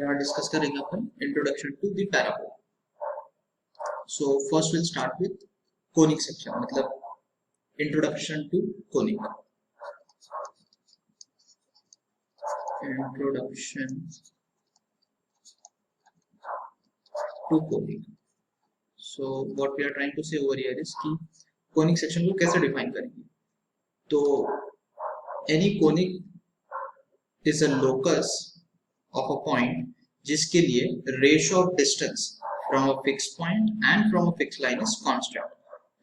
यहाँ डिस्कस करेंगे अपन introduction to the parabola. So first will start with conic section, मतलब introduction to conic. Introduction to conic. So what we are trying to say over here is कि conic section को कैसे define करेंगे. तो any conic is a locus of a point जिसके लिए ratio of distance from a fix point and from a fix line is constant.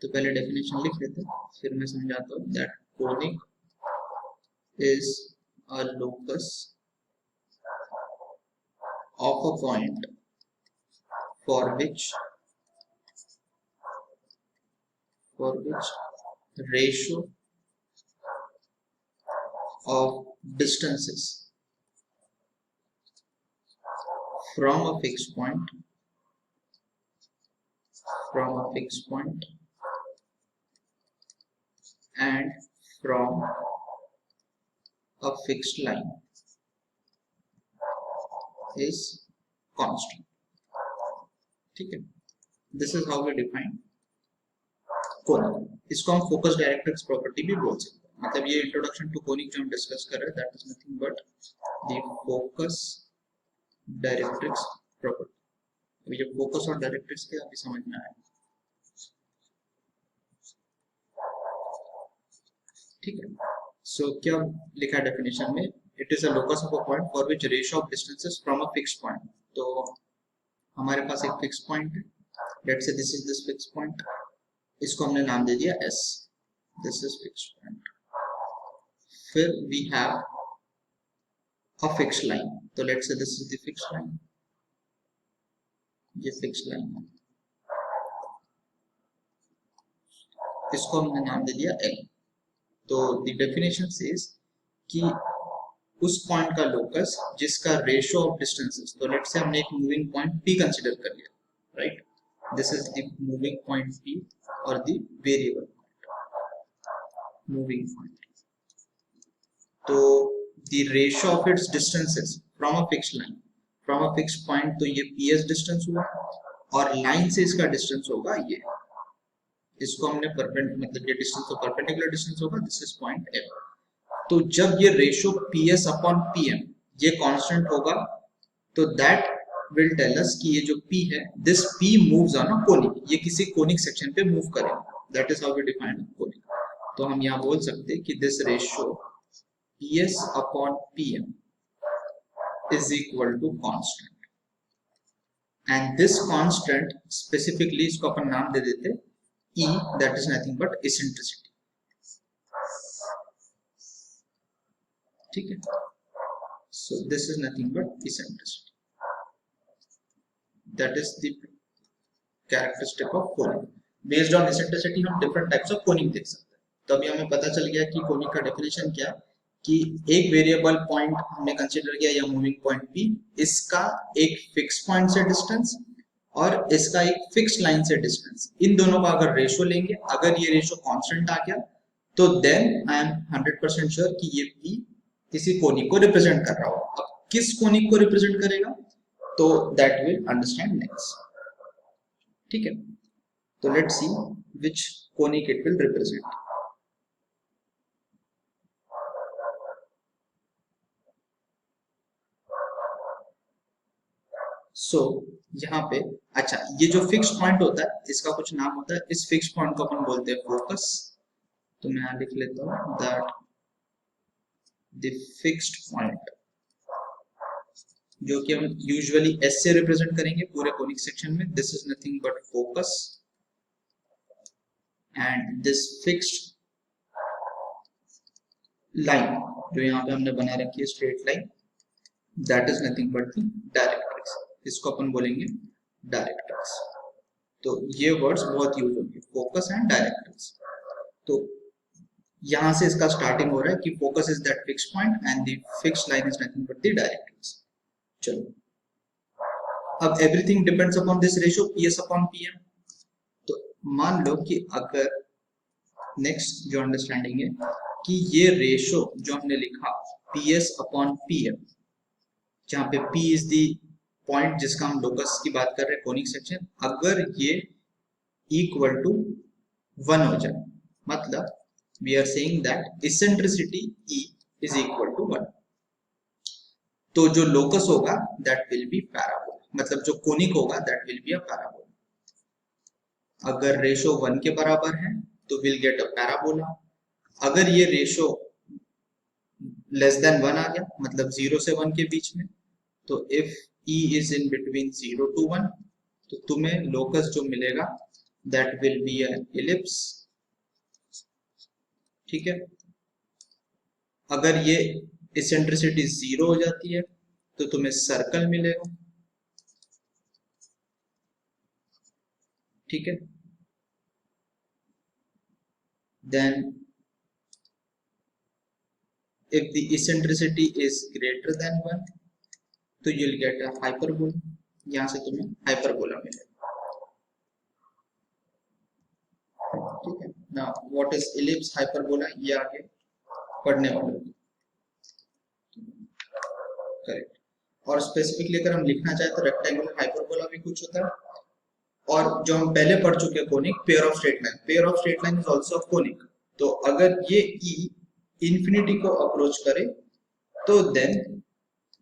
तो पहले definition लिख लेते हैं, फिर मैं समझाता हूँ. That conic is a locus of a point for which ratio of distances from a fixed point and from a fixed line is constant. ठीक है, this is how we define conic. इसको हम फोकस डायरेक्ट्रिक्स प्रॉपर्टी भी बोल सकते हैं. मतलब ये इंट्रोडक्शन टू कोनिक जो हम डिस्कस कर रहे हैं, that is nothing but the focus directrix property. अभी जो फोकस और डायरेक्ट्रिक्स के अभी समझ में आया. ठीक है, सो क्या लिखा है डेफिनेशन में? It is a locus of a point for which ratio of distances from a fixed point. तो हमारे पास एक फिक्स पॉइंट है, let's say this is this fix point. इसको हमने नाम दे दिया S. This is fix point. फिर we have a fix line. तो let's say this is the fix line. ये फिक्स लाइन है, इसको हमने नाम दे दिया L. तो द डेफिनेशन सेज कि उस पॉइंट का लोकस जिसका रेशियो ऑफ डिस्टेंसेस. तो लेट्स से हमने एक मूविंग पॉइंट P कंसीडर कर लिया, right? This is the moving point P और द वेरिएबल मूविंग पॉइंट. तो the ratio of its distances from a fixed line from a fixed point, तो ये PS डिस्टेंस हुआ और लाइन से इसका डिस्टेंस होगा ये. इसको हमने परपेंडिकुलर, मतलब ये डिस्टेंस तो परपेंडिकुलर डिस्टेंस होगा. This is point L. तो जब ये रेशियो PS अपॉन PM ये कांस्टेंट होगा, तो दैट विल टेल अस कि ये जो P है, this P moves on a conic. ये किसी कोनिक सेक्शन पे मूव करेगा. That is how we define conic. तो हम यहाँ बोल सकते हैं कि this ratio PS upon PM is equal to constant, and this constant specifically इसको अपन नाम दे देते E, that is nothing but eccentricity. ठीक है, so this is nothing but eccentricity. That is the characteristic of conic. Based on eccentricity हम different types of conic देख सकते हैं. तो अभी हमें पता चल गया कि conic का definition क्या है, कि एक वेरिएबल पॉइंट हमने कंसीडर किया या मूविंग पॉइंट P, इसका एक फिक्स पॉइंट से डिस्टेंस और इसका एक फिक्स लाइन से डिस्टेंस, इन दोनों का अगर रेशियो लेंगे, अगर ये रेशियो कांस्टेंट आ गया, तो देन आई एम 100% श्योर कि ये P किसी कोनिक को रिप्रेजेंट कर रहा हो. अब किस कोनिक को रिप्रेजेंट करेगा, तो दैट विल अंडरस्टैंड नेक्स्ट. ठीक है, तो let's see which conic it will represent. So यहाँ पे अच्छा, ये जो फिक्स पॉइंट होता है इसका कुछ नाम होता है. इस फिक्स पॉइंट को अपन बोलते हैं फोकस. तो मैं यहाँ लिख लेता हूँ दैट द फिक्स्ड पॉइंट, जो कि हम यूजुअली S से रिप्रेजेंट करेंगे पूरे कोनिक सेक्शन में. This is nothing but focus, and this fixed line जो यहाँ पे हमने बना रखी है straight line, that is nothing but the directrix. इसको अपन बोलेंगे डायरेक्ट्रिक्स. तो ये वर्ड्स बहुत यूज होंगे, फोकस एंड डायरेक्ट्रिक्स. तो यहां से इसका स्टार्टिंग हो रहा है कि focus is that fix point and the fixed line is nothing but the directrix. चलो, अब everything depends upon this ratio PS upon PM. तो मान लो कि अगर नेक्स्ट जो अंडरस्टैंडिंग है कि ये रेशियो जो हमने लिखा PS अपॉन PM, जहाँ पे P इज दी पॉइंट जिसका हम लोकस की बात कर रहे हैं कोनिक सेक्शन, अगर ये इक्वल टू 1 हो जाए, मतलब we are saying that eccentricity E is equal to 1, तो जो लोकस होगा दैट विल बी पैराबोला, मतलब जो कोनिक होगा that will be a parabola. अगर रेशो 1 के बराबर है तो विल गेट अ पैराबोला। अगर ये रेशो लेस देन 1 आ गया, मतलब 0 से 1 के बीच में, तो if E is in between 0 to 1, तो तुम्हें लोकस जो मिलेगा that will be a ellipse. ठीक है, अगर ये इसेंट्रिसिटी 0 हो जाती है तो तुम्हें सर्कल मिलेगा। ठीक है, then if the eccentricity is greater than 1, तो you'll get a hyperbola, यहाँ से तुम्हें hyperbola मिलेगा। ठीक है, now what is ellipse, hyperbola, ये आगे पढ़ने वाले करेक्ट। और स्पेसिफिकली अगर हम लिखना चाहें तो रेक्टेंगुलर हाइपरबोला भी कुछ होता है, और जो हम पहले पढ़ चुके हैं conic, pair of straight line, pair of straight line is also conic. तो अगर ये E इंफिनिटी को अप्रोच करे तो then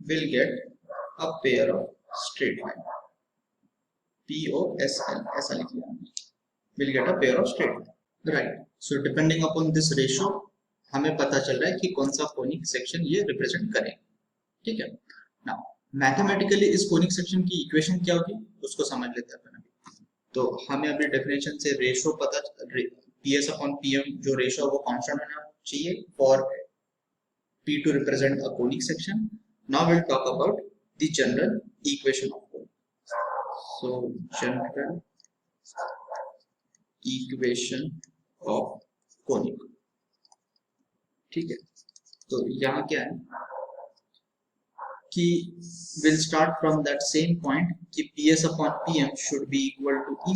will get a pair of straight line, POSL ऐसा लिख लिया, will get a pair of straight line, right. So depending upon this ratio हमें पता चल रहा है कि कौन सा कोनिक सेक्शन ये रिप्रेजेंट करें। ठीक है, नाउ मैथमेटिकली इस कोनिक सेक्शन की इक्वेशन क्या होगी उसको समझ लेते हैं अपन अभी। तो हमें अभी डेफिनेशन से रेशो पता, PS अपॉन PM जो रेशो है वो कांस्टेंट होना चाहिए for P to represent a conic section. Now we'll talk about the general equation of conic. So general equation of conic. ठीक है, तो यहाँ क्या है कि we'll start from that same point कि PS upon PM should be equal to E.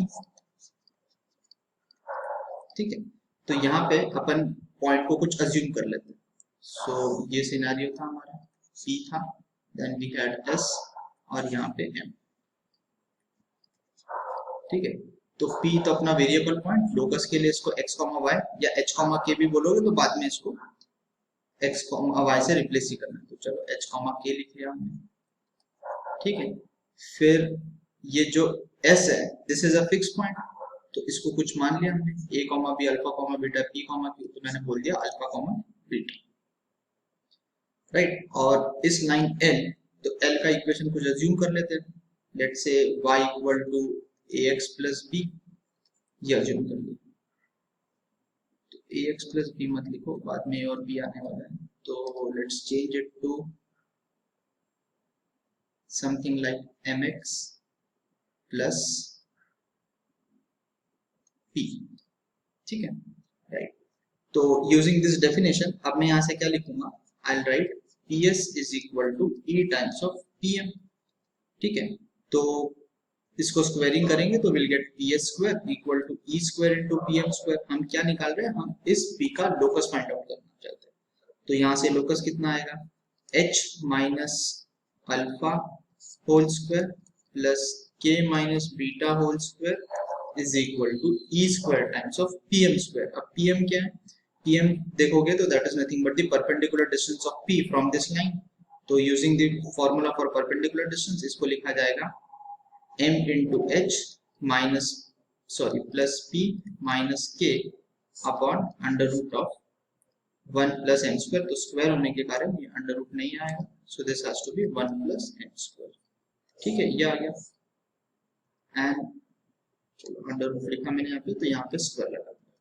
ठीक है, तो यहाँ पे अपन पॉइंट को कुछ अज्यूम कर लेते हैं। सो ये सिनेरियो था हमारा, P था, देन वी हैड S और यहाँ पे M। ठीक है, तो P तो अपना वेरिएबल पॉइंट, लोकस के लिए इसको x, y या h, k भी बोलोगे तो बाद में इसको x, y से रिप्लेस ही करना है, तो चलो h, k लिख लिया हमने। ठीक है, फिर ये जो S है this is a fix point, तो इसको कुछ मान लिया हमने, a, b, alpha, beta, p, q, तो मैंने बोल दिया अल्फा, बीटा, राइट। और इस लाइन L, तो L का इक्वेशन कुछ अज्यूम कर लेते हैं, let's say y equal to ax plus b, ये अज्यूम कर लेते हैं। तो ax प्लस b मत लिखो, बाद में a और b आने वाला है, तो let's change it to something like mx plus p। ठीक है, राइट। तो यूजिंग दिस डेफिनेशन अब मैं यहाँ से क्या लिखूंगा, I'll write PS is equal to E times of PM। ठीक है, तो इसको स्क्वायरिंग करेंगे तो will get PS square equal to E square into PM square. हम क्या निकाल रहे हैं, हम इस P का लोकस फाइंड आउट करना चाहते हैं, तो यहाँ से लोकस कितना आएगा, H minus alpha whole square plus K minus beta whole square is equal to E square times of PM square. अब PM क्या है, PM देखोगे तो that is nothing but the perpendicular distance of P from this line. तो using the formula for perpendicular distance इसको लिखा जाएगा m into h minus plus p minus k upon under root of 1 plus m square, तो square होने के कारण ये under root नहीं आएगा, so this has to be 1 plus m square. ठीक है, ये आ गया, एंड चलो अंडर रूट लिखा मैंने यहाँ पे, तो यहाँ पे स्क्वायर लगा दिया।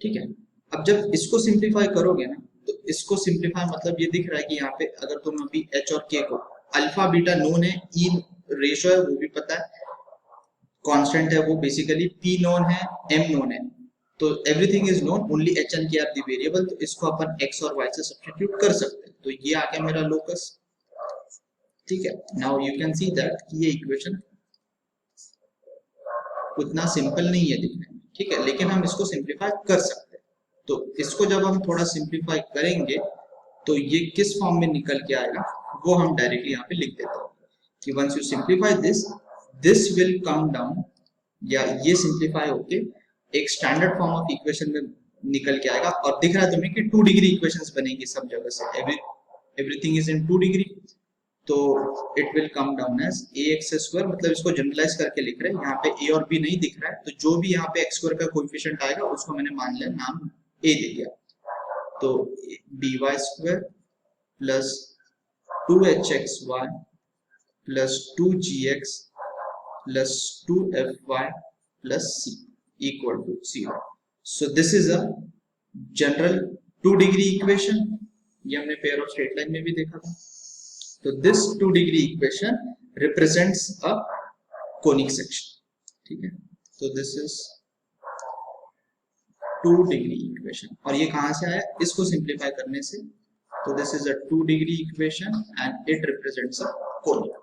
ठीक है, अब जब इसको सिंप्लीफाई करोगे ना, तो इसको सिंप्लीफाई मतलब ये दिख रहा है कि यहाँ पे अगर तुम अभी h और k को, अल्फा बीटा नोन है, E रेशो है वो भी पता है, कांस्टेंट है वो बेसिकली, P नोन है, M नोन है, तो everything is known, only H and K are the variable, तो इसको अपन x और y से सब्स्टिट्यूट कर सकते हैं, तो ये आ गया मेरा लोकस। ठीक है, now you can see that ये इक्वेशन उतना सिंपल नहीं है दिखने में, ठीक है, लेकिन हम इसको सिंप्लीफाई कर सकते हैं। तो इसको जब हम थोड़ा सिंप्लीफाई करेंगे तो ये किस फॉर्म में निकल के आएगा वो हम डायरेक्टली यहाँ पे लिख देते हैं कि once you simplify this will come down, या ये सिंप्लीफाई होके एक स्टैंडर्ड फॉर्म ऑफ इक्वेशन में निकल के आएगा। और दिख रहा है तुम्हें कि 2 डिग्री इक्वेशंस बनेंगी सब जगह से, एवरीथिंग इज इन 2 डिग्री। तो it will come down as ax², मतलब इसको जनरलाइज करके लिख रहे हैं, यहाँ पे a और b नहीं दिख रहा है, तो जो भी यहाँ पे x² का कोएफिशिएंट आएगा उसको मैंने मान लिया नाम a दे दिया। तो by² plus 2hxy plus 2gx plus 2fy plus c equal to 0. So this is a general 2 degree equation, ये हमने पेयर ऑफ स्ट्रेट लाइन में भी देखा था। तो this 2 degree equation represents a conic section, ठीक है। तो this is 2 degree equation, और ये कहाँ से आया, इसको सिंप्लीफाई करने से। तो this is a 2 degree equation and it represents a conic।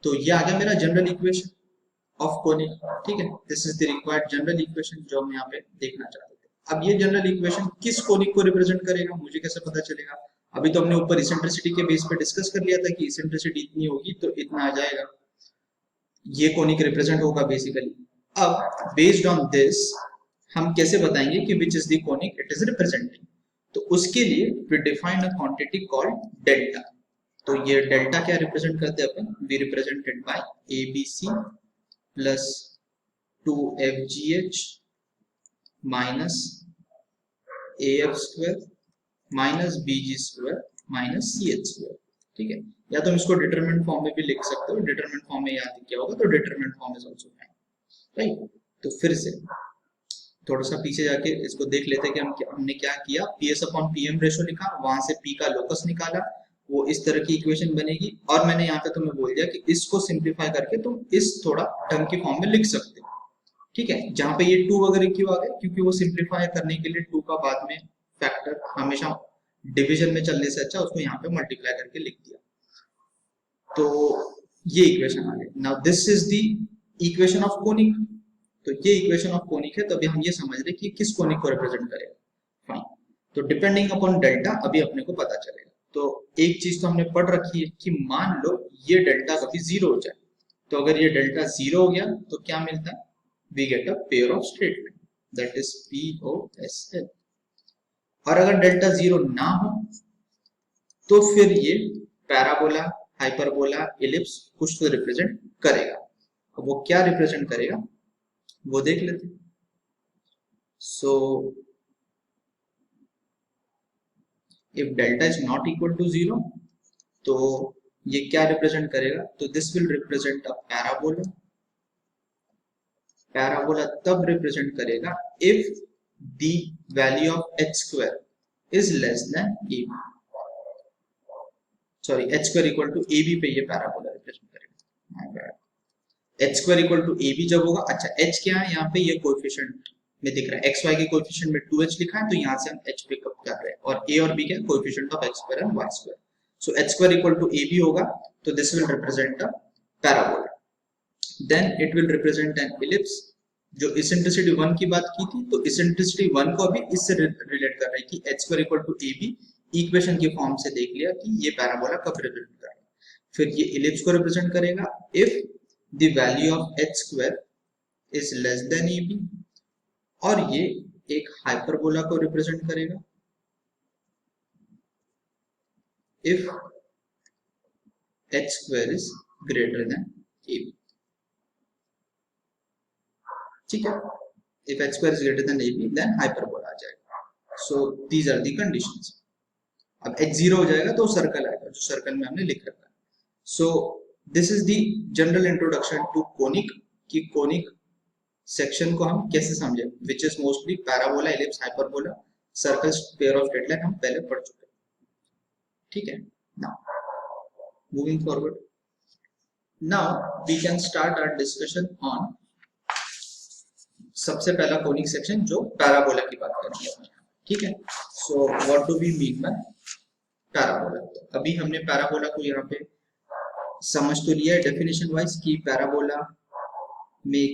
तो ये आ गया मेरा जनरल इक्वेशन ऑफ कोनिक, ठीक है। This is the required general equation जो हम यहाँ पे देखना चाहते थे। अब ये जनरल इक्वेशन किस कोनिक को रिप्रेजेंट करेगा मुझे कैसे पता चलेगा? अभी तो हमने ऊपर इसेंट्रिसिटी के बेस पे डिस्कस कर लिया था कि इसेंट्रिसिटी इतनी होगी तो इतना आ जाएगा, ये कोनिक रिप्रेजेंट होगा बेसिकली। अब बेस्ड ऑन दिस हम कैसे बताएंगे कि which is the conic it is representing? तो उसके लिए we define a quantity called delta. तो ये डेल्टा क्या रिप्रेजेंट करते हैं अपन? We represented by ABC plus 2FGH minus AF² minus BG² minus CH², ठीक है। या तो हम इसको डिटरमिनेंट फॉर्म में भी लिख सकते हो, डिटरमिनेंट फॉर्म में याद किया होगा तो determinant form is also fine, right. तो फिर से थोड़ा सा पीछे जाके इसको देख लेते हैं कि हमने क्या किया। PS/PM रेशो लिखा, वहां से P का लोकस निकाला, वो इस तरह की इक्वेशन बनेगी। और मैंने यहाँ पे तुम्हें बोल दिया कि इसको सिंप्लीफाई करके तुम इस थोड़ा ढंग के फॉर्म में लिख सकते हो, ठीक है। जहां पे ये 2 वगैरह क्यों आ गए? क्योंकि वो सिंप्लीफाई करने के लिए 2 का बाद में फैक्टर हमेशा डिवीजन में चलने से अच्छा उसको यहाँ पे मल्टीप्लाई करके लिख दिया। तो ये इक्वेशन आ गई। Now this is the equation of conic. तो ये इक्वेशन ऑफ कोनिक है, तो अभी हम ये समझ रहे कि किस कोनिक को रिप्रेजेंट करेगा। फाइन। तो डिपेंडिंग अपॉन डेल्टा अभी अपने को पता चलेगा। तो एक चीज तो हमने पढ़ रखी है कि मान लो ये डेल्टा कभी 0 हो जाए, तो अगर ये डेल्टा 0 हो गया तो क्या मिलता है? We get a pair of straight line, that is POSL। और अगर डेल्टा 0 ना हो तो फिर ये पैराबोला, हाइपरबोला, इलिप्स कुछ तो रिप्रेजेंट करेगा। अब वो क्या रिप्रेजेंट करेगा वो देख लेते हैं। So if delta is not equal to 0 तो ये क्या रिप्रेजेंट करेगा? तो this will represent a parabola. Parabola तब रिप्रेजेंट करेगा if the value of h² is less than AB, sorry h² equal to AB पे ये पैराबोला रिप्रेजेंट करेगा। h² इक्वल टू AB जब होगा, अच्छा h क्या है यहाँ पे? ये कोएफिशिएंट में दिख रहा है, xy के कोएफिशिएंट में 2h लिखा है, तो यहाँ से हम h पिकअप कर रहे हैं। और a और b क्या है? Coefficient of x² and y²। So h² equal to AB होगा, तो this will represent a parabola. Then it will represent an ellipse. जो इसेंट्रिसिटी 1 की बात की थी, तो इसेंट्रिसिटी 1 को अभी इससे रिलेट कर रहे हैं कि h² equal to AB equation की फॉर्म से देख लिया कि ये पैराबोला कब रिप्रेजेंट कर रहा है। फिर ये इलिप्स को रिप्रेजेंट करेगा if the value of h² is less than AB, और ये एक हाइपरबोला को रिप्रेजेंट करेगा if h² is greater than AB, ठीक है। if h² is greater than AB then hyperbola आ जाएगा। so these are the conditions। अब h 0 हो जाएगा तो सर्कल आएगा, जो सर्कल में हमने लिख रखा है। so this is the general introduction to conic, कि कोनिक सेक्शन को हम कैसे समझे, which is mostly parabola, ellipse, hyperbola, circles, pair of straight line हम पहले पढ़ चुके हैं, ठीक है। Now moving forward, now we can start our discussion on सबसे पहला कोनिक सेक्शन जो पैराबोला की बात करेंगे, ठीक है। So what do we mean by parabola? अभी हमने पैराबोला को यहाँ पे समझ तो लिया है डेफिनेशन वाइज कि पैराबोला में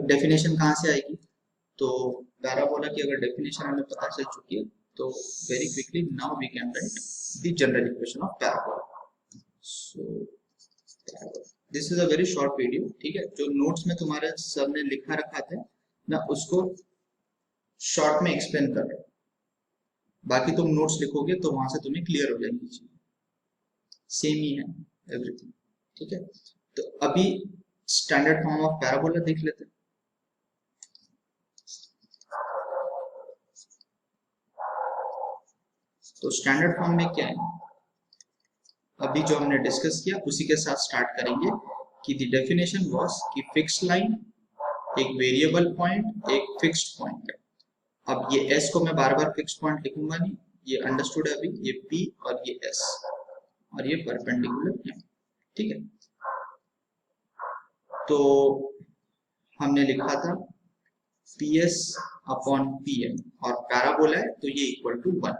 डेफिनेशन कहाँ से आएगी। तो पैराबोला की अगर डेफिनेशन हमें पता चल चुकी है तो very quickly now we can write the general equation of parabola. So this is a very short video, ठीक है? जो नोट्स में तुम्हारे सर ने लिखा रखा था ना, उसको शॉर्ट में एक्सप्लेन कर रहा हूं, बाकी तुम नोट्स लिखोगे तो वहां से तुम्हें क्लियर हो जाएंगी चीजें, सेम ही है एवरीथिंग, ठीक है? तो अभी स्टैंडर्ड फॉर्म ऑफ पैराबोला देख लेते हैं। तो स्टैंडर्ड फॉर्म में क्या है, अभी जो हमने डिस्कस किया उसी के साथ स्टार्ट करेंगे कि द डेफिनेशन वाज कि फिक्स्ड लाइन, एक वेरिएबल पॉइंट, एक फिक्स्ड पॉइंट है। अब ये s को मैं बार बार फिक्स्ड पॉइंट लिखूंगा नहीं, ये अंडरस्टूड है अभी, ये p और ये s और ये परपेंडिकुलर है, ठीक है? तो हमने लिखा था ps अपॉन pm और पैराबोला है तो ये इक्वल टू 1,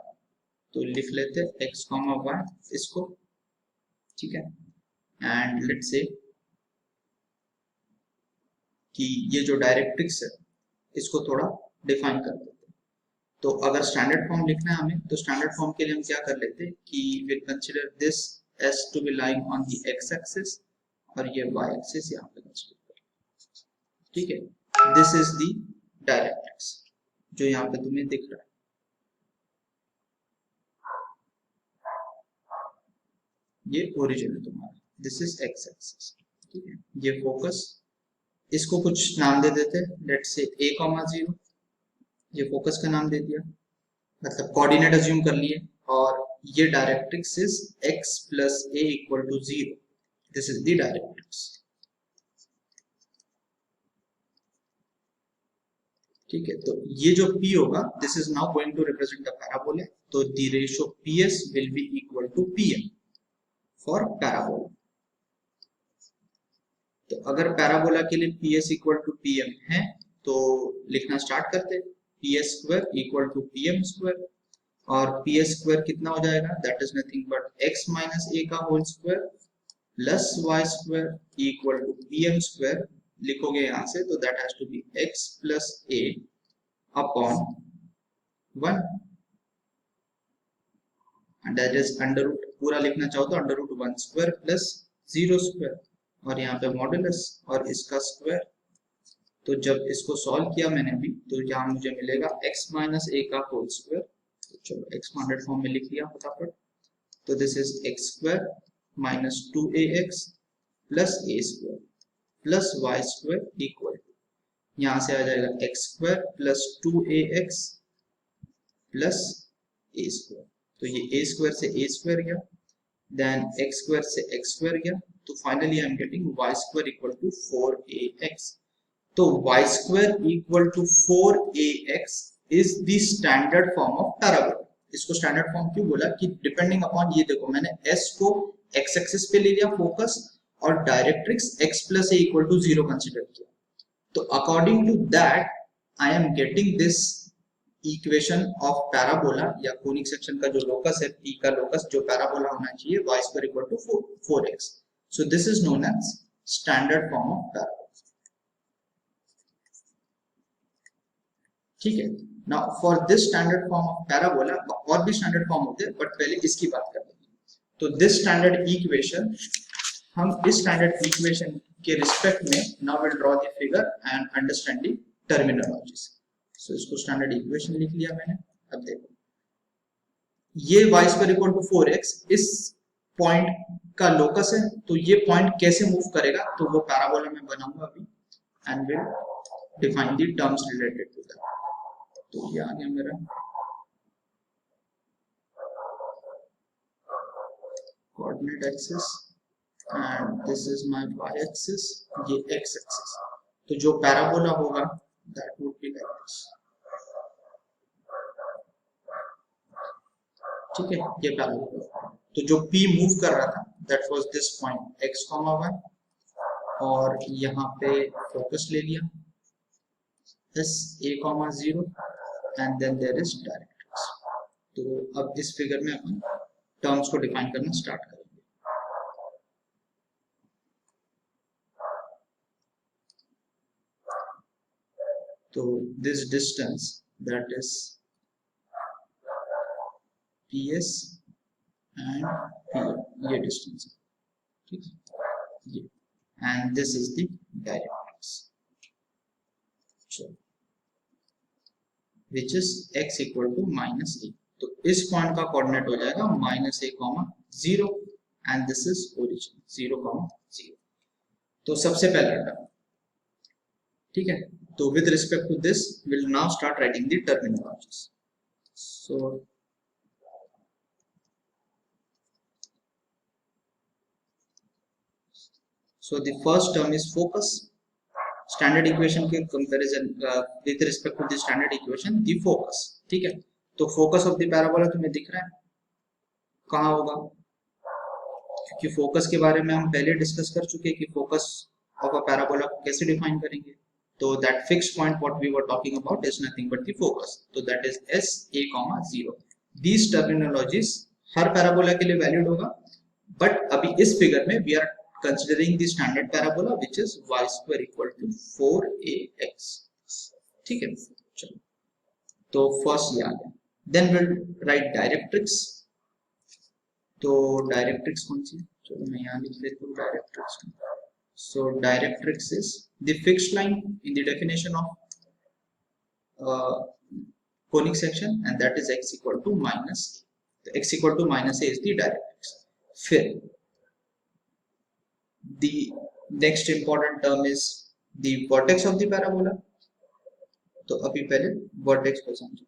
तो लिख लेते हैं x, y इसको, ठीक है? एंड लेट्स से कि ये जो डायरेक्ट्रिक्स है इसको थोड़ा डिफाइन कर देते हैं। तो अगर स्टैंडर्ड फॉर्म लिखना है हमें, तो स्टैंडर्ड फॉर्म के लिए हम क्या कर लेते हैं कि will consider this s to be lying on the x axis और ये y एक्सिस यहाँ पे कंसीडर कर, ठीक है? दिस इज द डायरेक्ट्रिक्स जो यहाँ पे तुम्हें दिख रहा है। ये ओरिजिन है तुम्हारा, दिस इज x एक्सिस, ठीक है? ये फोकस, इसको कुछ नाम दे देते हैं, लेट्स से a, 0, ये फोकस का नाम दे दिया, मतलब कोऑर्डिनेट अज्यूम कर लिए, और ये directrix is x plus a equal to 0, this is the directrix, ठीक है? तो ये जो p होगा, this is now going to represent the parabola, तो the ratio ps will be equal to pm for parabola. तो अगर पैराबोला के लिए ps इक्वल टू pm है तो लिखना स्टार्ट करते हैं, ps square equal to pm square, और ps स्क्वायर कितना हो जाएगा, that is nothing but x minus a का whole square plus y square equal to pm square, लिखोगे यहां से तो that has to be x plus a upon 1 and that is under root, पूरा लिखना चाहो तो under root 1 square plus 0 square और यहाँ पे मॉडुलस और इसका स्क्वायर। तो जब इसको सॉल्व किया मैंने भी, तो यहाँ मुझे मिलेगा x माइनस a का होल स्क्वायर, तो चलो x स्टैंडर्ड फॉर्म में लिख लिया फटाफट, तो this is x square minus 2ax plus a square plus y square equal to, यहाँ से आ जाएगा x square plus 2ax plus a square, तो ये a स्क्वायर से a स्क्वायर गया, देन x स्क्वायर से x स्क्वायर गया, तो finally I am getting y square equal to 4ax। तो y square equal to 4ax is the standard form of parabola. इसको standard form क्यों बोला कि डिपेंडिंग अपॉन, ये देखो मैंने s को x एक्सिस पे ले लिया फोकस और directrix x plus a equal to 0 consider किया, तो according to that I am getting this equation of parabola या कोनिक सेक्शन का जो लोकस है, p का लोकस जो पैराबोला होना चाहिए, y square equal to 4x। So this is known as standard form of parabola, ठीक है? Now for this standard form of parabola, और भी स्टैंडर्ड फॉर्म होते हैं बट पहले इसकी बात कर लेंगे। तो दिस स्टैंडर्ड इक्वेशन, हम इस स्टैंडर्ड इक्वेशन के रिस्पेक्ट में now will draw the figure and understand the terminologies. So इसको स्टैंडर्ड इक्वेशन लिख लिया मैंने। अब देखो ये y square equal to 4x इस पॉइंट का लोकस है, तो ये पॉइंट कैसे मूव करेगा, तो वो पैराबोला में बनाऊंगा अभी and will define the terms related to that. तो ये आ गया मेरा coordinate axis and this is my y axis, ये x एक्सिस। तो जो पैराबोला होगा that would be like this, ठीक है? ये पैराबोला, तो जो p मूव कर रहा था that was this point x, y और यहाँ पे फोकस ले लिया s a, 0 and then there is directrix. तो अब इस फिगर में अपन टर्म्स को डिफाइन करना स्टार्ट करेंगे। तो this distance that is PS and PR ये डिस्टेंस है, ठीक है ये, and this is the directrix which is x equal to -a। तो इस पॉइंट का कोऑर्डिनेट हो जाएगा -a, 0 and this is origin 0, 0। तो सबसे पहला टर्म, ठीक है। तो with respect to this will now start writing the terminologies. So the first term is focus. Standard equation के comparison with respect to the standard equation, the focus, ठीक है। तो focus of the parabola तुम्हें दिख रहा है कहाँ होगा, क्योंकि focus के बारे में हम पहले डिस्कस कर चुके हैं कि focus of a parabola को कैसे डिफाइन करेंगे। तो that fixed point what we were talking about is nothing but the focus, तो that is S A, 0। These terminologies her parabola के लिए valid होगा, but अभी इस फिगर में we are considering the standard parabola which is y square equal to 4ax, ठीक है। चलो तो फर्स्ट ये आ गया, then we'll write directrix। तो डायरेक्ट्रिक्स कौन सी, चलो मैं यहाँ लिख लेता हूँ directrix. so directrix is the fixed line in the definition of conic section and that is x equal to minus, x equal to minus a is the directrix। फिर the next important term is the vertex of the parabola। तो अभी पहले vertex को समझो,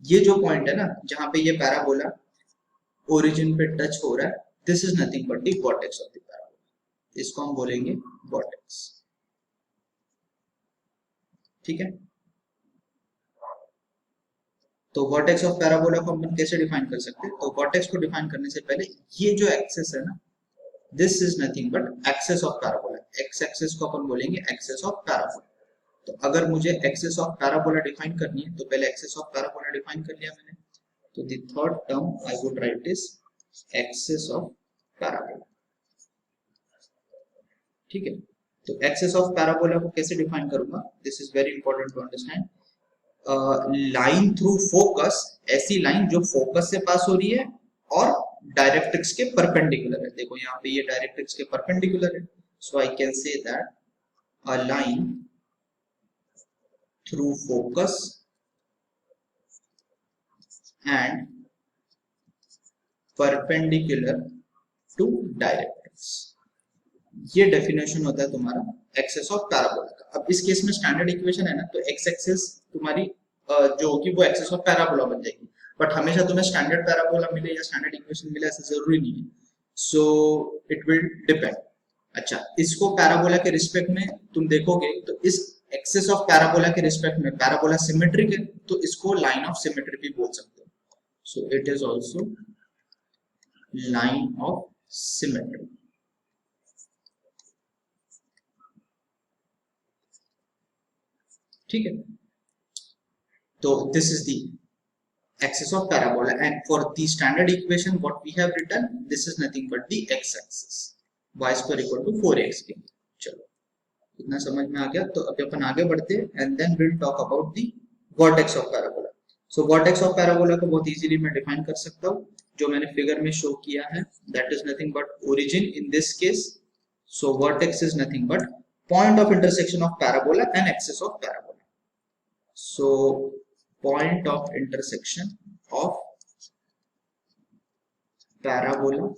ये जो point है ना जहां पे ये पैराबोला ओरिजिन पे टच हो रहा है, this is nothing but the vertex of the parabola, इसको हम बोलेंगे वर्टेक्स, ठीक है। तो वर्टेक्स ऑफ पैराबोला को हम कैसे डिफाइन कर सकते हैं, तो वर्टेक्स को डिफाइन करने से पहले ये जो एक्सिस है ना, this is nothing but axis of parabola, x axis को अपन बोलेंगे एक्सिस ऑफ पैराबोला। तो अगर मुझे एक्सिस ऑफ पैराबोला डिफाइन करनी है तो पहले एक्सिस ऑफ पैराबोला डिफाइन कर लिया मैंने, तो the third term I would write is axis of parabola, ठीक है। तो एक्सिस ऑफ पैराबोला को कैसे डिफाइन करूंगा, this is very important to understand. Line through focus, ऐसी लाइन जो फोकस से पास हो रही है और डायरेक्ट्रिक्स के परपेंडिकुलर है। देखो यहाँ पे ये डायरेक्ट्रिक्स के परपेंडिकुलर है, so I can say that a line through focus and perpendicular to directrix, ये डेफिनेशन होता है तुम्हारा एक्सिस ऑफ पैराबोला का। अब इस केस में स्टैंडर्ड इक्वेशन है ना, तो एक्स एक्सिस तुम्हारी जो होगी वो एक्सिस ऑफ पैराबोला बन जाएगी, बट हमेशा तुम्हें स्टैंडर्ड पैराबोला मिले या स्टैंडर्ड इक्वेशन मिले ऐसा जरूरी नहीं है, सो इट विल डिपेंड। अच्छा, इसको पैराबोला के रिस्पेक्ट में तुम देखोगे तो इस एक्सिस ऑफ पैराबोला के रिस्पेक्ट में पैराबोला सिमेट्रिक है, तो इसको लाइन ऑफ सिमेट्री भी बोल सकते हो, so it is also line of symmetry, ठीक है। तो this is the axis of parabola and for the standard equation what we have written, this is nothing but the x axis, y square equal to 4x के। चलो इतना समझ में आ गया, तो अभी अपन आगे बढ़ते हैं and then will talk about the vertex of parabola. So vertex of parabola को बहुत इजीली मैं डिफाइन कर सकता हूँ, जो मैंने फिगर में शो किया है, that is nothing but origin in this case. So vertex is nothing but point of intersection of parabola and axis of parabola. So point of intersection of parabola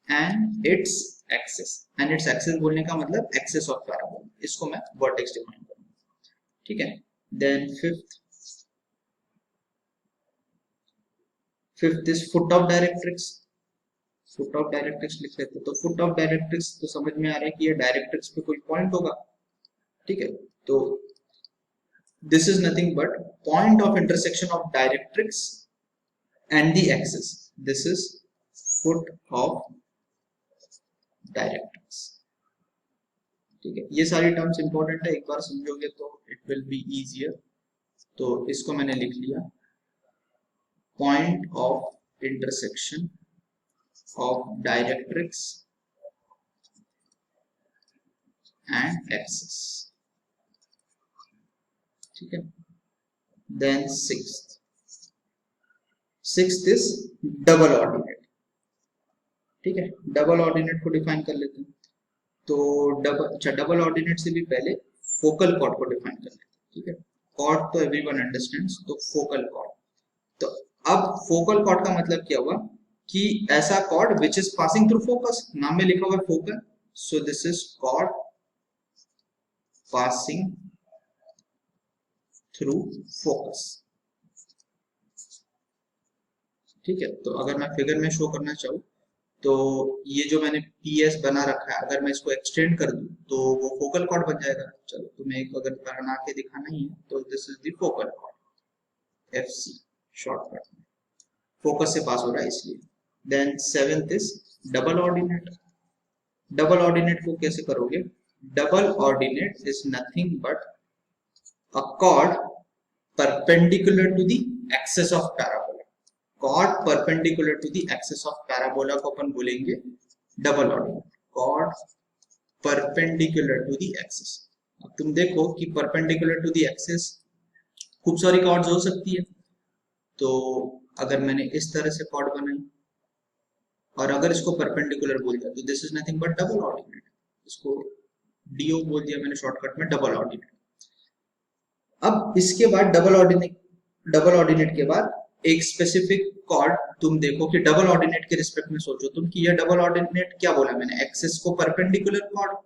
and its axis, and its axis बोलने का मतलब axis of parabola, इसको मैं vertex define करूंगा, ठीक है। then fifth is foot of directrix, foot of directrix लिख लेते हैं। तो foot of directrix तो समझ में आ रहा है कि ये डायरेक्ट्रिक्स पे कोई पॉइंट होगा, ठीक है। तो this is nothing but point of intersection of directrix and the axis, this is foot of directrix, ठीक है। ये सारी टर्म्स इंपॉर्टेंट है, एक बार समझोगे तो इट विल बी इजियर। तो इसको मैंने लिख लिया point of intersection of directrix and axis, ठीक है। then sixth sixth is double ordinate. ठीक है, डबल ऑर्डिनेट को डिफाइन कर लेते हैं। तो डबल ऑर्डिनेट से भी पहले फोकल कॉर्ड को डिफाइन कर लेते हैं। ठीक है, कॉर्ड तो एवरीवन अंडरस्टैंड्स, तो फोकल कॉर्ड। तो अब फोकल कॉर्ड का मतलब क्या हुआ कि ऐसा chord which is passing through focus, नाम में लिखा हुआ है focal, so this is chord passing through focus. ठीक है, तो अगर मैं फिगर में शो करना चाहूँ तो ये जो मैंने PS बना रखा है, अगर मैं इसको एक्सटेंड कर दूं तो वो फोकल कॉर्ड बन जाएगा। चलो तुम्हें एक अगर बना के दिखाना ही है तो this is the focal chord, FC shortcut, focus से पास हो रहा है इसलिए। Then seventh is double ordinate. Double ordinate को कैसे करोगे? Double ordinate is nothing but a chord perpendicular to the axis of parabola. Chord perpendicular to the axis of parabola को अपन बोलेंगे double ordinate. Chord perpendicular to the axis. अब तुम देखो कि परपेंडिकुलर टू द एक्सिस खूब सारी chords हो सकती है। तो अगर मैंने इस तरह से कॉर्ड बनाई और अगर इसको परपेंडिकुलर बोल दिया तो this is nothing but double ordinate. इसको DO बोल दिया मैंने शॉर्टकट में, डबल ऑर्डिनेट। अब इसके बाद डबल ऑर्डिनेट के बाद एक स्पेसिफिक कॉर्ड तुम देखो कि डबल ऑर्डिनेट के रिस्पेक्ट में सोचो तुम कि ये डबल ऑर्डिनेट क्या बोला मैंने, एक्सिस को परपेंडिकुलर कॉर्ड।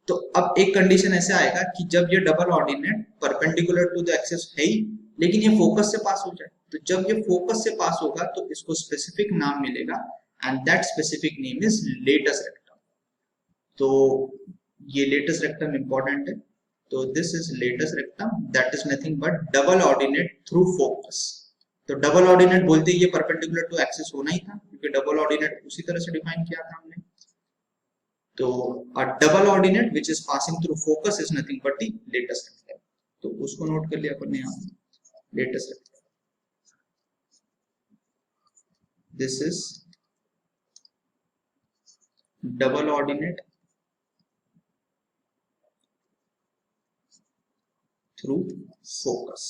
तो अब एक कंडीशन ऐसे आएगा कि जब ये double ordinate perpendicular to the axis है ही, लेकिन ये फोकस से पास हो जाए, तो जब ये फोकस से पास होगा तो इसको स्पेसिफिक नाम मिलेगा and that specific name is latus rectum. तो ये लेटस रेक्टम इंपॉर्टेंट है। तो this is latus rectum, that is nothing but double ordinate through focus. तो डबल ऑर्डिनेट बोलते ही ये परपेंडिकुलर टू एक्सिस होना ही था, क्योंकि डबल ऑर्डिनेट उसी तरह से डिफाइन किया था हमने। तो a double ordinate which is passing through focus is nothing but the latest rectangle। तो उसको नोट कर लिया अपन ने यहाँ, latest rectangle। This is double ordinate through focus,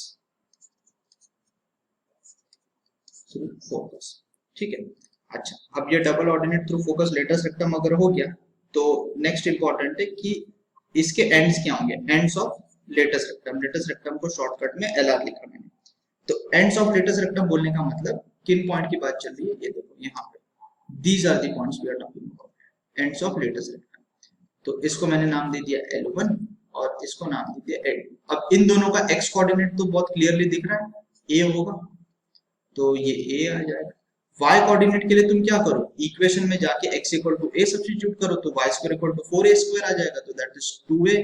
through focus। ठीक है, अच्छा अब ये double ordinate through focus latus rectum अगर हो गया तो नेक्स्ट इंपॉर्टेंट है कि इसके एंड्स क्या होंगे, ends of latus rectum. Latus rectum को शॉर्टकट में LR लिखा मैंने। तो एंड्स ऑफ लेटेस्ट रेक्टम बोलने का मतलब किन पॉइंट की बात चल रही है, ये देखो यहाँ पे, these are the points we are talking about, ends of latus rectum. तो इसको मैंने नाम दे दिया L1 और इसको नाम दे दिया L2। अब इन दोनों का x कोऑर्डिनेट तो बहुत क्लियरली दिख रहा है, A होगा, तो ये A आ जाएगा। y कोऑर्डिनेट के लिए तुम क्या करो, इक्वेशन में जाके x equal to a substitute करो तो y square equal to 4a² आ जाएगा। तो दैट इज 2a,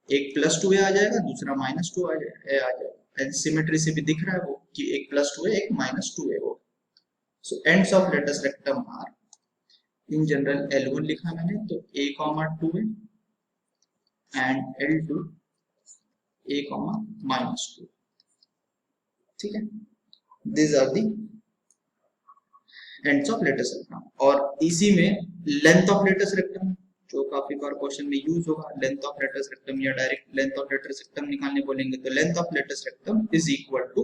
एक प्लस 2a आ जाएगा, दूसरा माइनस 2 आ जाएगा। एंड सिमेट्री से भी दिख रहा है वो कि एक प्लस 2a एक माइनस 2a होगा। So ends of latus rectum are in general L1 लिखा मैंने, तो a, 2a and L2 a, minus 2। ठीक है, these are the ends of latest rectum। और इसी में लेंथ ऑफ लेटेस्ट रेक्टम जो काफी बार क्वेश्चन में यूज होगा, लेंथ ऑफ लेटेस्ट रेक्टम या direct length of latus rectum निकालने बोलेंगे तो length of latus rectum is equal to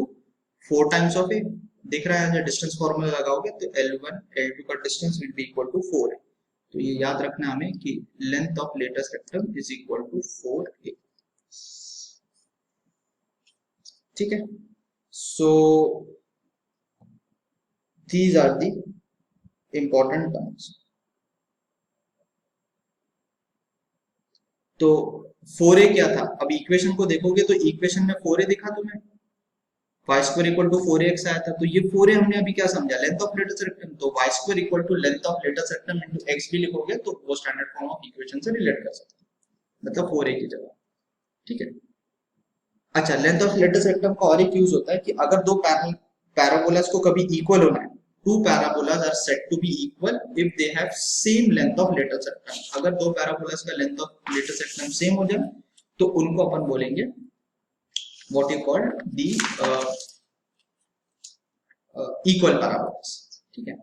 4 times of a. दिख रहा है, जब डिस्टेंस फॉर्मूला लगाओगे तो L1 L2 का distance will be equal to 4 है। तो ये याद रखना हमें कि length of latus rectum is equal to 4a। ठीक है, सो these are the important terms। तो 4a क्या था, अब इक्वेशन को देखोगे तो इक्वेशन में 4a दिखा तुम्हें, y square equal to 4ax आया था। तो ये 4a हमने अभी क्या समझा, लेंथ ऑफ लेटेस्ट रेक्टम। तो y square equal to length of latus rectum into x भी लिखोगे तो वो स्टैंडर्ड फॉर्म ऑफ इक्वेशन से रिलेट कर सकते हैं, मतलब 4a की जगह। ठीक है, अच्छा लेंथ ऑफ लेटेस्ट रेक्टम का और एक यूज होता है कि अगर दो पैराबोलास को कभी इक्वल होना है, two parabolas are said to be equal if they have same length of latest rectum। अगर दो पैराबोलास का length of latest rectum same हो जाए तो उनको अपन बोलेंगे what you call the equal parabolas। ठीक है,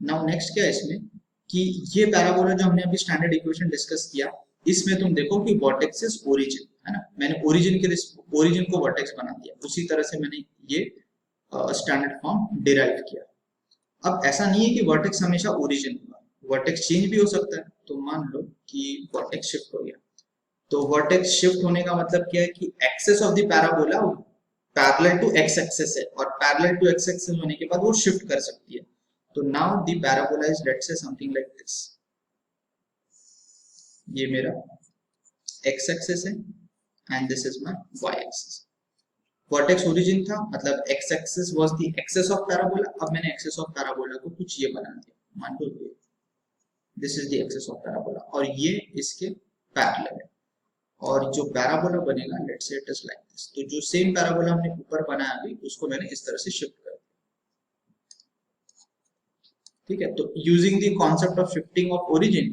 नाउ नेक्स्ट क्या है इसमें कि ये पैराबोला जो हमने अभी स्टैंडर्ड इक्वेशन डिस्कस किया, इसमें तुम देखो कि वर्टेक्स इज ओरिजिन, है ना। मैंने ओरिजिन को वर्टेक्स बना दिया, उसी तरह से मैंने ये स्टैंडर्ड फॉर्म डिराइव किया। अब ऐसा नहीं है कि वर्टेक्स हमेशा ओरिजिन होगा, वर्टेक्स चेंज भी हो सकता है। तो मान लो कि वर्टेक्स शिफ्ट हो गया, तो वर्टेक्स शिफ्ट होने का मतलब क्या है कि axis of the parabola parallel to x axis है, और पैरेलल टू एक्स एक्सेस होने के बाद वो शिफ्ट कर सकती है। तो now the parabola is let's say something like this, ये मेरा एक्स एक्सेस है and this is my y axis. Vertex origin था, मतलब x axis was the axis of parabola. अब मैंने एक्सेस ऑफ पैराबोला को कुछ ये बना दिया, मान लो ये this is the axis of parabola, और ये इसके पैरेलल है। और जो पैराबोला बनेगा let's say it is like this, तो जो सेम पैराबोला हमने ऊपर बनाया अभी उसको मैंने इस तरह से शिफ्ट कर दिया। ठीक है, तो using the concept of shifting of origin,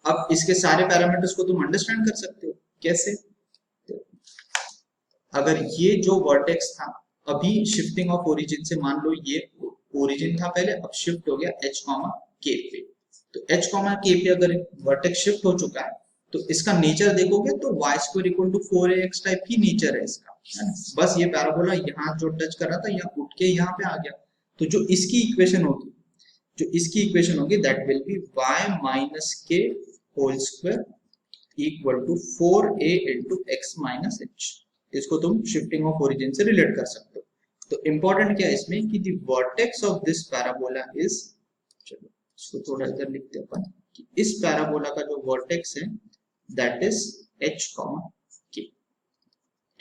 अब इसके सारे पैरामीटर्स को तुम अंडरस्टैंड कर सकते हो कैसे। अगर ये जो वर्टेक्स था अभी शिफ्टिंग ऑफ ओरिजिन से, मान लो ये ओरिजिन था पहले, अब शिफ्ट हो गया h k पे, तो h k पे अगर वर्टेक्स शिफ्ट हो चुका है तो इसका नेचर देखोगे तो y square equal to 4ax type ही नेचर है इसका, है ना। बस ये पैराबोला यहाँ जो टच कर रहा था यहाँ उठ के यहाँ पे आ गया, तो जो इसकी इक्वेशन होगी, that will be y minus k whole square equal to 4a into x minus h। इसको तुम शिफ्टिंग ऑफ ओरिजिन से रिलेट कर सकते हो। तो इंपॉर्टेंट क्या है इसमें कि the vertex of this parabola is, चलो इसको थोड़ा इधर लिखते हैं अपन, कि इस पैराबोला का जो वर्टेक्स है दैट इज h k।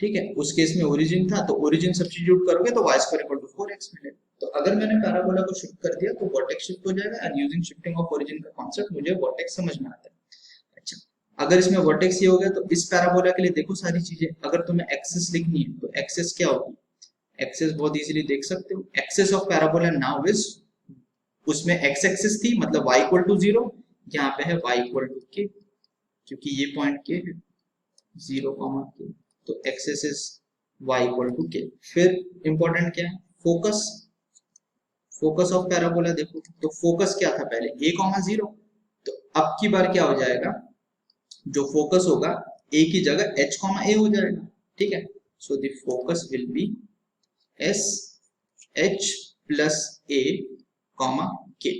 ठीक है, उस केस में ओरिजिन था तो ओरिजिन सब्स्टिट्यूट करोगे तो y square equal to 4x मिलेगा। तो अगर मैंने पैराबोला को शिफ्ट कर दिया तो वर्टेक्स शिफ्ट हो जाएगा, and using shifting of origin का कांसेप्ट मुझे वर्टेक्स समझ में आता है। अच्छा, अगर इसमें वर्टेक्स ये हो गया तो इस पैराबोला के लिए देखो सारी चीजें, अगर तुम्हें एक्सेस लिखनी है तो एक्सेस क्या होगी, एक्सेस बहुत इजीली देख सकते हो, axis of parabola now is, उसमें एक्स एक्सेस थी मतलब y इक्वल टू 0, यहाँ पे है y इक्वल टू k, क्योंकि ये पॉइंट k है 0 k, तो axis is y equal to k। फिर इंपॉर्टेंट क्या है, फोकस, फोकस ऑफ पैराबोला देखो, तो फोकस क्या था पहले a 0, तो अब की बार क्या हो जाएगा, जो फोकस होगा a की जगह h a हो जाएगा। ठीक है, so the focus will be s h plus a k।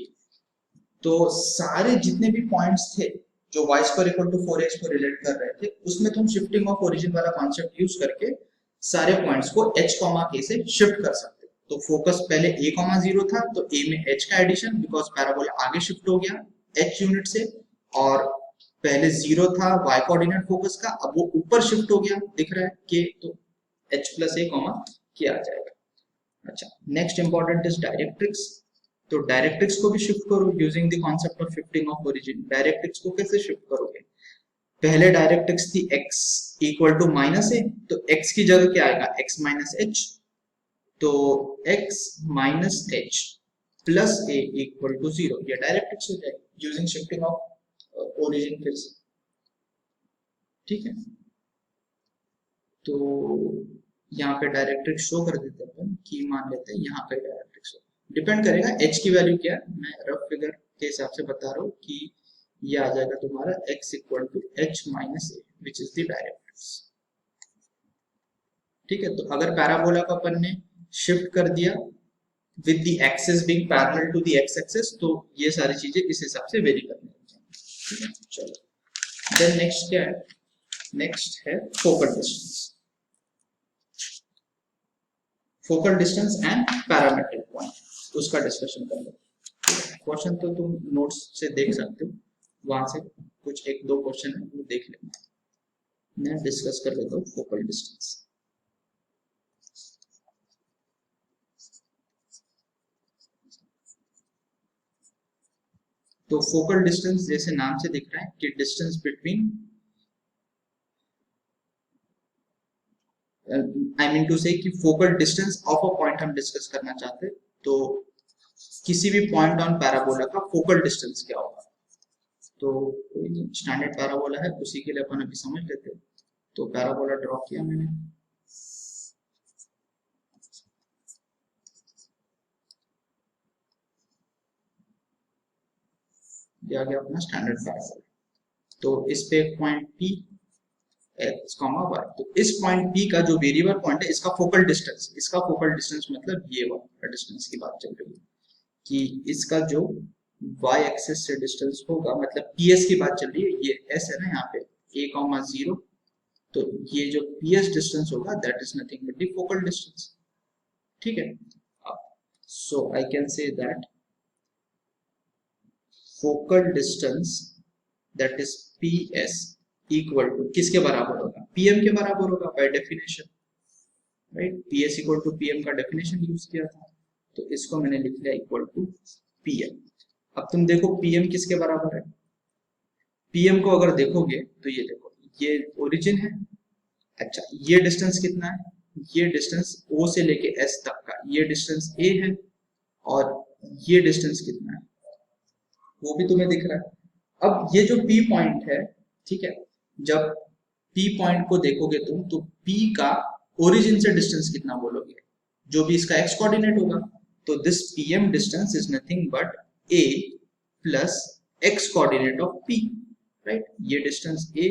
तो सारे जितने भी पॉइंट्स थे जो y square equal to 4x को रिलेट कर रहे थे, उसमें तुम शिफ्टिंग ऑफ ओरिजिन वाला कॉन्सेप्ट यूज करके सारे पॉइंट्स को h k से शिफ्ट कर सकते हो। तो फोकस पहले a 0 था तो a में h का एडिशन, बिकॉज पैराबोला आगे शिफ्ट हो गया h यूनिट से, और पहले 0 था y कोऑर्डिनेट फोकस का, अब वो ऊपर शिफ्ट हो गया दिख रहा है k, तो h प्लस a k आ जाएगा। अच्छा, नेक्स्ट इंपॉर्टेंट इज डायरेक्ट्रिक्स। तो डायरेक्ट्रिक्स को भी शिफ्ट करो using the concept of shifting of origin. Directrix को कैसे शिफ्ट करोगे, पहले डायरेक्ट्रिक्स थी x equal to minus a, तो x की जगह क्या आएगा x माइनस एच, तो x minus h plus a equal to 0, ये डायरेक्ट्रिक्स हो जाएगी यूजिंग शिफ्टिंग ऑफ ओरिजिन फिर से। ठीक है, तो यहाँ पे डायरेक्ट्रिक्स शो कर देते हैं कि मान लेते हैं यहाँ पे डायरेक्ट्रिक्स, डिपेंड करेगा h की वैल्यू क्या है, मैं रफ फिगर के हिसाब से बता रहा हूँ कि ये आ जाएगा तुम्हारा x equal to h minus a which is the directrix. ठीक है, तो अगर पैराबोला को अपन ने शिफ्ट कर दिया with the axis being parallel to the x axis, तो ये सारी चीजें इस हिसाब से वेरी करनी है। चलो देन नेक्स्ट क्या है, नेक्स्ट है focal distance, focal distance and parametric point, उसका डिस्कशन कर लेते। क्वेश्चन तो तुम नोट्स से देख सकते हो, वहां से कुछ एक दो क्वेश्चन है वो देख लेना, मैं डिस्कस कर लेता हूँ फोकल डिस्टेंस। तो फोकल डिस्टेंस जैसे नाम से दिख रहा है कि distance between, I mean to say कि focal distance of a point हम डिस्कस करना चाहते हैं, तो किसी भी पॉइंट ऑन पैराबोला का फोकल डिस्टेंस क्या होगा। तो स्टैंडर्ड पैराबोला है उसी के लिए अपन अभी समझ लेते हैं। तो पैराबोला ड्रॉ किया मैंने, ये आ गया अपना स्टैंडर्ड पैराबोला। तो इस पे एक पॉइंट P, x, y। तो इस पॉइंट P का जो वेरिएबल पॉइंट है इसका फोकल डिस्टेंस, इसका फोकल डिस्टेंस मतलब ये वाला डिस्टेंस की बात चल रही है कि इसका जो y एक्सिस से डिस्टेंस होगा, मतलब PS की बात चल रही है, ये s है ना यहाँ पे a, 0, तो ये जो PS डिस्टेंस होगा that is nothing but the focal distance. ठीक है, so I can say that focal distance that is PS equal to किसके बराबर होगा, PM के बराबर होगा by definition, right. PS equal to PM का डेफिनेशन यूज किया था, तो इसको मैंने लिख लिया इक्वल टू PM। अब तुम देखो PM किसके बराबर है, PM को अगर देखोगे तो ये देखो, ये ओरिजिन है, अच्छा ये डिस्टेंस कितना है, ये डिस्टेंस O से लेके S तक का ये डिस्टेंस A है, और ये डिस्टेंस कितना है वो भी तुम्हें दिख रहा है। अब ये जो P पॉइंट है, ठीक है, जब P पॉइंट को देखोगे तुम तो P का ओरिजिन से डिस्टेंस कितना बोलोगे, जो भी इसका x कोऑर्डिनेट होगा, तो this PM distance is nothing but A plus x coordinate of P, right. ये डिस्टेंस A,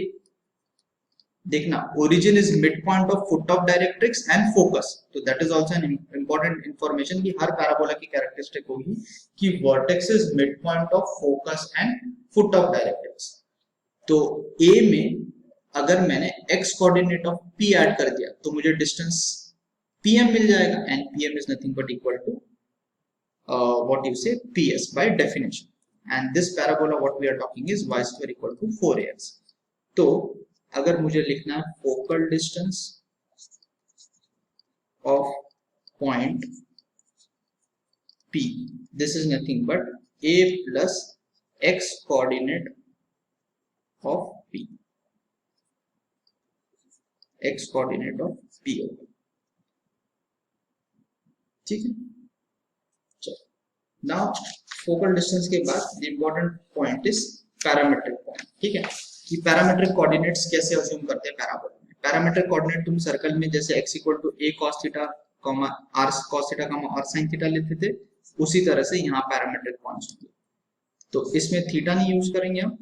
देखना origin is mid point of foot of directrix and focus, तो that is also an important information कि हर parabola की characteristic होगी कि vertex is mid point of focus and foot of directrix. तो A में अगर मैंने x coordinate of P add कर दिया तो मुझे डिस्टेंस PM मिल जाएगा, and PM is nothing but equal to what you say PS by definition, and this parabola what we are talking is y square equal to 4ax। तो अगर मुझे लिखना है focal distance of point P, this is nothing but A plus x coordinate of P, x coordinate of P होगा, ठीक है। चलो now focal distance के बाद important point is parametric point, ठीक है, कि पैरामेट्रिक कोऑर्डिनेट्स कैसे अज्यूम करते हैं पैराबोला में। पैरामेट्रिक कोऑर्डिनेट तुम सर्कल में जैसे x equal to a cos theta, r cos theta, r sin theta लेते थे, उसी तरह से यहाँ पैरामेट्रिक पॉइंट्स होंगे। तो इसमें थीटा नहीं यूज करेंगे हम।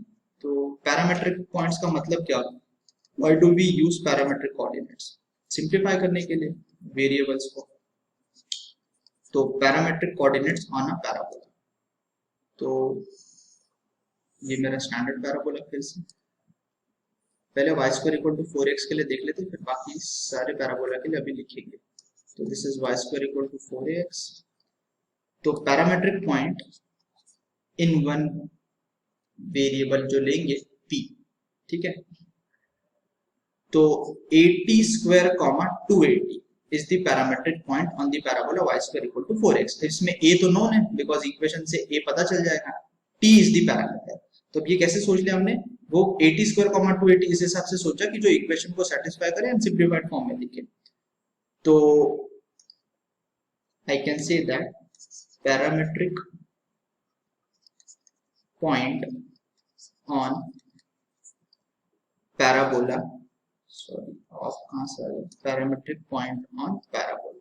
तो पैरामेट्रिक पॉइंट्स का मतलब क्या, why do we use parametric coordinates, simplify करने के लिए वेरिएबल्स को। तो parametric coordinates on a parabola, तो ये मेरा स्टैंडर्ड पैराबोला, फिर से पहले y square equal to 4x के लिए देख लेते हैं, फिर बाकी सारे पैराबोला के लिए अभी लिखेंगे। तो this is y square equal to 4x। तो parametric point in one variable जो लेंगे p, ठीक है, तो 80 square comma 280 is the parametric point on the parabola y square equal to 4x। इसमें a तो नोन है बिकॉज इक्वेशन से a पता चल जाएगा, t इज द पैरामीटर। तो ये कैसे सोच लिया हमने, वो 80 स्क्वायर कॉमा 280 इस हिसाब से सोचा कि जो इक्वेशन को सेटिस्फाई करे एंड सिंप्लीफाइड फॉर्म में लिखे। तो I can say that parametric point on parabola, sorry of कहां से आ गया, parametric point on parabola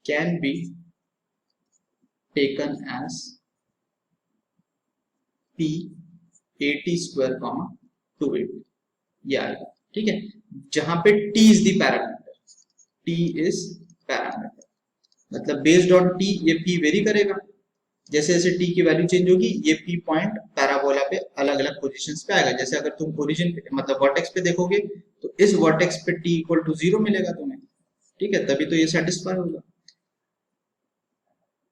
can be taken as P 80 square comma 280, ये आएगा, ठीक है, जहां पे T is the parameter, T is parameter, मतलब बेस्ड ऑन T ये P वेरी करेगा, जैसे जैसे T की वैल्यू चेंज होगी ये P पॉइंट पैराबोला पे अलग अलग पोजीशंस पे आएगा। जैसे अगर तुम ओरिजिन पे मतलब वर्टेक्स पे देखोगे तो इस वर्टेक्स पे T इक्वल टू 0 मिलेगा तुम्हें, ठीक है, तभी तो ये सेटिस्फाई होगा,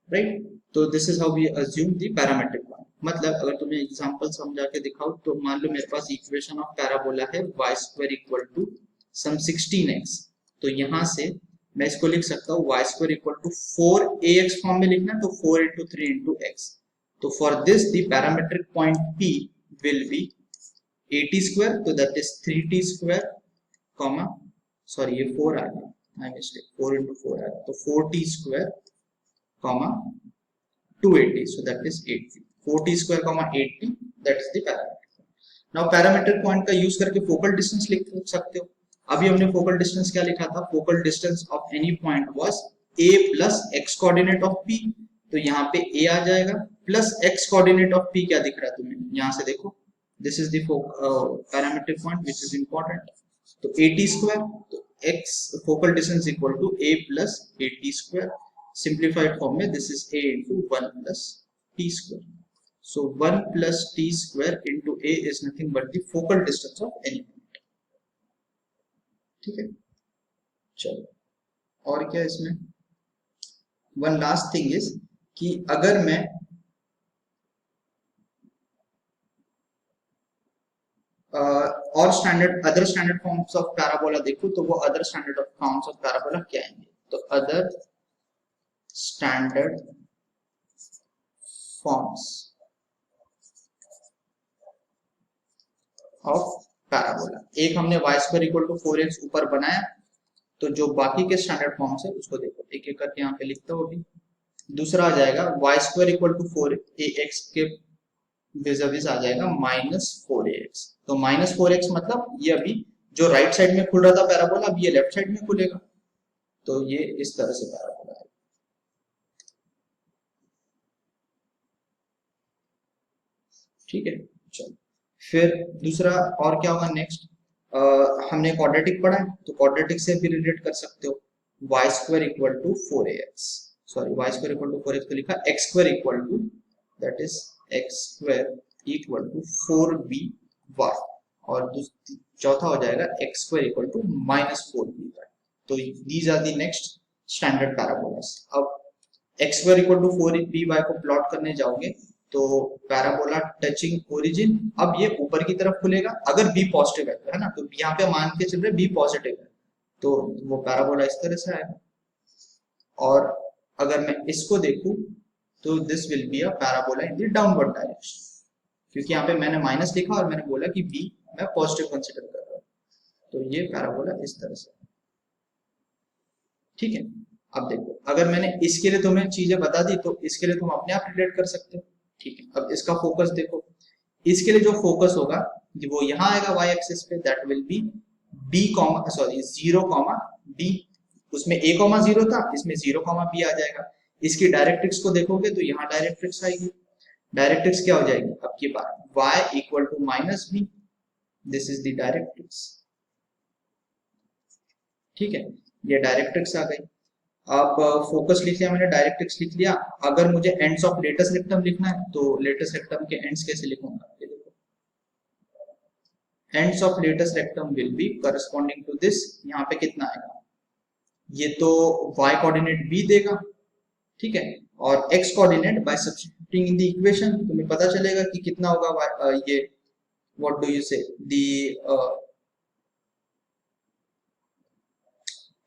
राइट। तो this is how we assume the parametric point. मतलब अगर तुम्हें एग्जांपल समझा के दिखाओ तो मान लो मेरे पास इक्वेशन ऑफ पैराबोला है y square equal to some 16x, तो यहाँ से मैं इसको लिख सकता हूँ y square equal to 4ax form में लिखना, तो 4 into 3 into x। तो for this the parametric point P will be 80 square, तो that is 3t square comma, sorry ये 4 आ गया, माय मिस्टेक, 4 into 4 आ गया, तो 4t square comma 280, so that is 80, 4t square comma 80, that is the parametric point. Now parametric point का use करके focal distance लिख सकते हो। अभी हमने फोकल डिस्टेंस क्या लिखा था, focal distance of any point was a plus x coordinate of p, तो यहाँ पे a आ जाएगा plus x coordinate of p, क्या दिख रहा है तुम्हें यहाँ से देखो, this is the parametric point which is important. तो ए टी स्क्वायर, तो x focal distance equal to a plus a t square, simplified form में this is a into 1 plus t square. So 1 plus t square into a is nothing but the focal distance of any point। ठीक है, चलो और क्या इसमें, one last thing is कि अगर मैं और standard other standard forms of parabola देखूं तो वो other standard forms of parabola क्या आएंगे, तो other standard forms of parabola, एक हमने y square equal to 4x ऊपर बनाया, तो जो बाकी के स्टैंडर्ड फॉर्म्स है उसको देखो एक एक करके यहाँ पे लिखता हूँ अभी। दूसरा आ जाएगा y square equal to 4ax के विज़ आ जाएगा -4ax। तो -4x मतलब ये अभी जो राइट साइड में खुल रहा था पैराबोला, अब ये लेफ्ट साइड में खुलेगा, तो ये इस तरह से पैराबोला है। ठीक है, चलो फिर दूसरा और क्या होगा नेक्स्ट, हमने क्वाड्रेटिक पढ़ा है, तो क्वाड्रेटिक से भी रिलेट कर सकते हो, y square equal to 4ax, sorry y square equal to 4x तो लिखा, x square equal to that is x square equal to 4by, और चौथा हो जाएगा x square equal to -4by। तो these are the next standard parabolas. अब x square equal to 4by को plot करने जाओगे तो पैराबोला टचिंग ओरिजिन, अब ये ऊपर की तरफ खुलेगा अगर b पॉजिटिव है ना, तो यहाँ पे मान के चल रहे b पॉजिटिव है, तो वो पैराबोला इस तरह से आएगा। और अगर मैं इसको देखूं तो this will be a parabola in the downward direction, क्योंकि यहाँ पे मैंने माइनस लिखा और मैंने बोला कि b मैं पॉजिटिव कंसिडर कर रहा हूँ, तो ये पैराबोला इस तरह से। ठीक है, अब देखो अगर मैंने इसके लिए तुम्हें चीजें बता दी तो इसके लिए तुम अपने आप रिलेट कर सकते हो। ठीक है, अब इसका फोकस देखो, इसके लिए जो फोकस होगा वो यहाँ आएगा y एक्सिस पे, that will B b comma sorry 0 comma b, उसमें a कॉमा 0 था, इसमें 0 कॉमा b आ जाएगा। इसकी डायरेक्ट्रिक्स को देखोगे तो यहाँ डायरेक्ट्रिक्स आएगी, डायरेक्ट्रिक्स क्या हो जाएगी अब की बार y equal to -b, this is the directrix. ठीक है, ये डायरेक्ट्रिक्स आ गई। अब फोकस लिख लिया मैंने, डायरेक्ट्रिक्स लिख लिया, अगर मुझे एंड्स ऑफ लेटस रेक्टम लिखना है तो लेटस रेक्टम के एंड्स कैसे लिखूंगा, ये देखो ends of latus rectum will be corresponding to this, यहाँ पे कितना आएगा, ये तो y कोऑर्डिनेट b देगा, ठीक है, और x coordinate bye substituting in the equation तुम्हें पता चलेगा कि कितना होगा ये व्हाट डू यू से द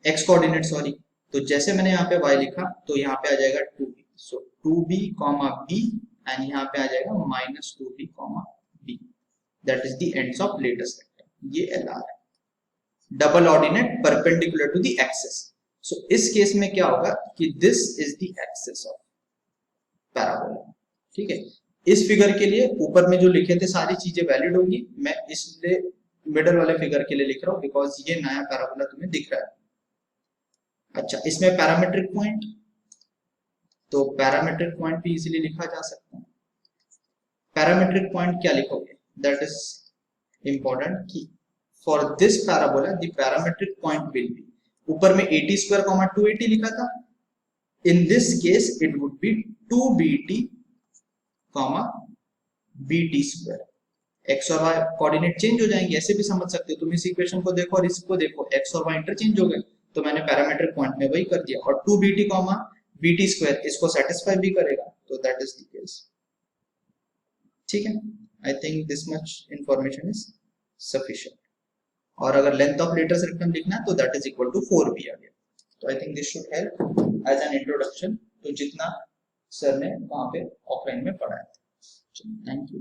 x कोऑर्डिनेट सॉरी, तो जैसे मैंने यहाँ पे y लिखा तो यहाँ पे आ जाएगा 2b, so 2b comma b and यहाँ पे आ जाएगा -2b comma b, that is the ends of latus rectum, ये LR है, double ordinate perpendicular to the axis. So इस केस में क्या होगा कि this is the axis of parabola. ठीक है, इस फिगर के लिए ऊपर में जो लिखे थे सारी चीजें वैलिड होंगी, मैं इसलिए मिडल वाले फिगर के लिए लिख रहा हूँ बिकॉज ये नया पैराबोला तुम्हें दिख रहा है। अच्छा, इसमें पैरामेट्रिक पॉइंट, तो पैरामेट्रिक पॉइंट भी इजीली लिखा जा सकता है। पैरामेट्रिक पॉइंट क्या लिखोगे, दैट इज इंपॉर्टेंट कि for this parabola the parametric point will be, ऊपर में 80 स्क्वायर कॉमा 280 लिखा था, in this case it would be 2bt comma bt square, x और y कोऑर्डिनेट चेंज हो जाएंगे, ऐसे भी समझ सकते हो तुम, इस इक्वेशन को देखो और इसको देखो, x और y इंटरचेंज हो गए, तो मैंने पैरामेट्रिक पॉइंट में वही कर दिया, और 2bt कॉमा bt स्क्वायर इसको सेटिस्फाई भी करेगा, तो दैट इज द केस। ठीक है, I think this much information is sufficient. और अगर लेंथ ऑफ लेटस रेक्टम लिखना है तो that is equal to 4b आ गया, तो I think this should help as an introduction, तो जितना सर ने वहां पे ऑफलाइन में पढ़ाया था। Thank you.